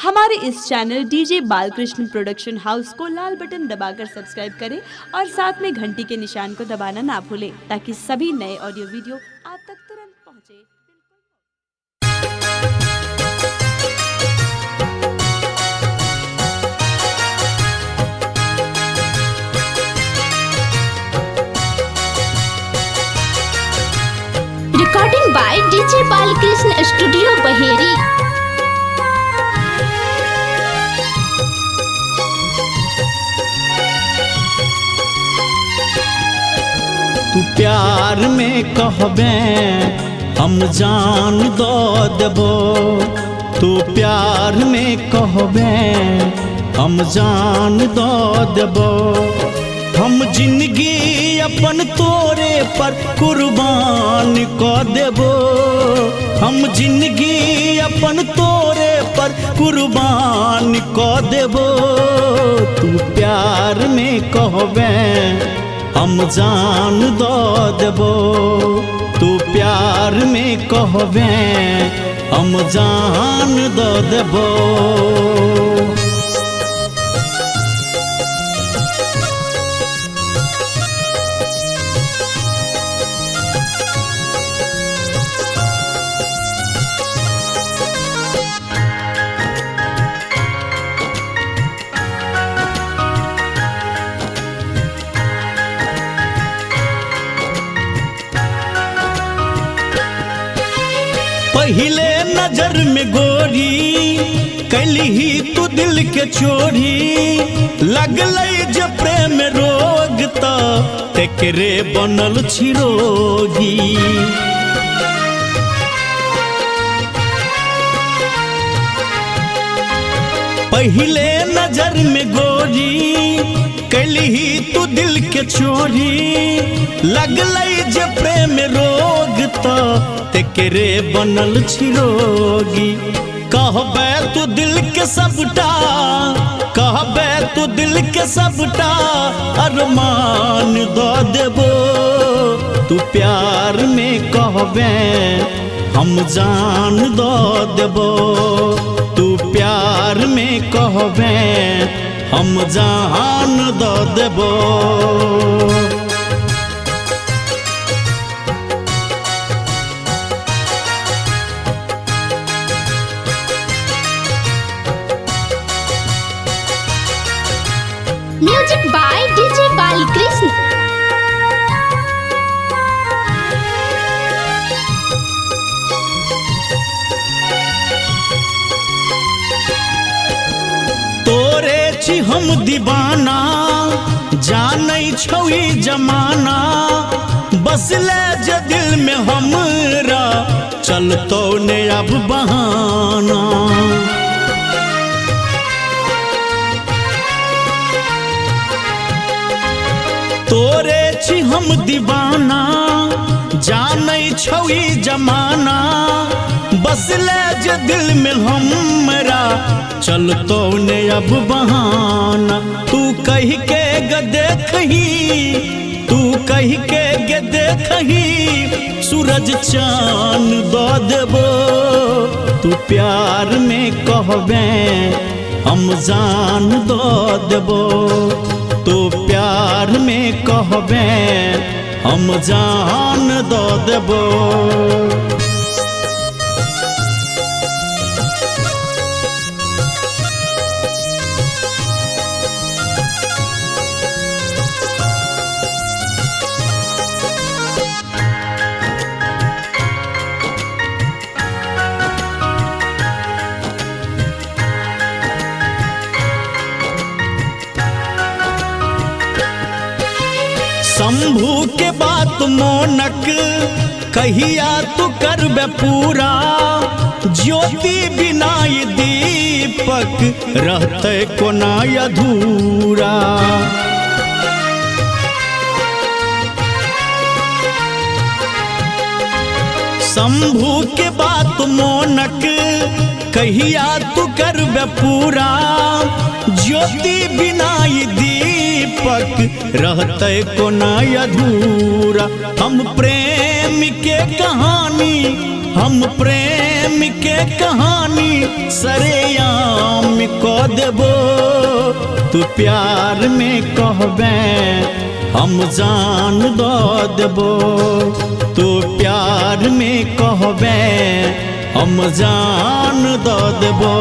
हमारे इस channel DJ Balkrishna production house को लाल बटन दबाकर सब्सक्राइब करें और साथ में घंटी के निशान को दबाना ना भूलें ताकि सभी नए ऑडियो वीडियो आप तक तुरंत पहुंचे। Recording by DJ Balkrishna studio Baheri. तू प्यार में कहबे हम जान दो देबो, तू प्यार में कहबे हम जान दो देबो। हम जिंदगी अपन तोरे पर कुर्बान कर देबो, हम जिंदगी अपन तोरे पर कुर्बान कर देबो। तू प्यार में कहबे हम जान दो देबो, तू प्यार में कहबे हम जान दो देबो। पहले नजर में गोरी कैली ही तू दिल के चोरी, लगलई जे प्रेम रोग त तेकरे बनल छिरोगी। पहले नजर में गोरी कैली ही तू दिल के चोरी, लगलई जे प्रेम रोग त तेकरे बनल छिरोगी। कहबे तू दिल के सबटा, कहबे तू दिल के सबटा अरमान दो देबो। तू प्यार में कहबे हम जान दो देबो, तू प्यार में कहबे हम जान दो देबो। Music by DJ Balkrishna. तोरे छी हम दीवाना जानै छौई जमाना, बसले जे दिल में हमरा चलतो ने अब बहाना। तोरे छी हम दीवाना जानै छौई जमाना, बसले जे दिल में हमरा चलतो ने अब बहाना। तू कह के ग देखही, तू कह के ग देखही सूरज चांद दो देबो। तू प्यार में कहबे हम जान दो देबो, तू प्यार में कहबे हम जान दो देबो। शंभू के बात मोनक कहिया तू करबे पूरा, ज्योति बिना ये दीपक रहते कोना अधूरा। शंभू के बात मोनक कहिया तू करबे पूरा, ज्योति बिना ये दीपक रहते कोना अधूरा। हम प्रेम के कहानी, हम प्रेम के कहानी सरेआम तू प्यार में कहबे हम जान दो देबो, तू प्यार में कहबे हम जान दो देबो।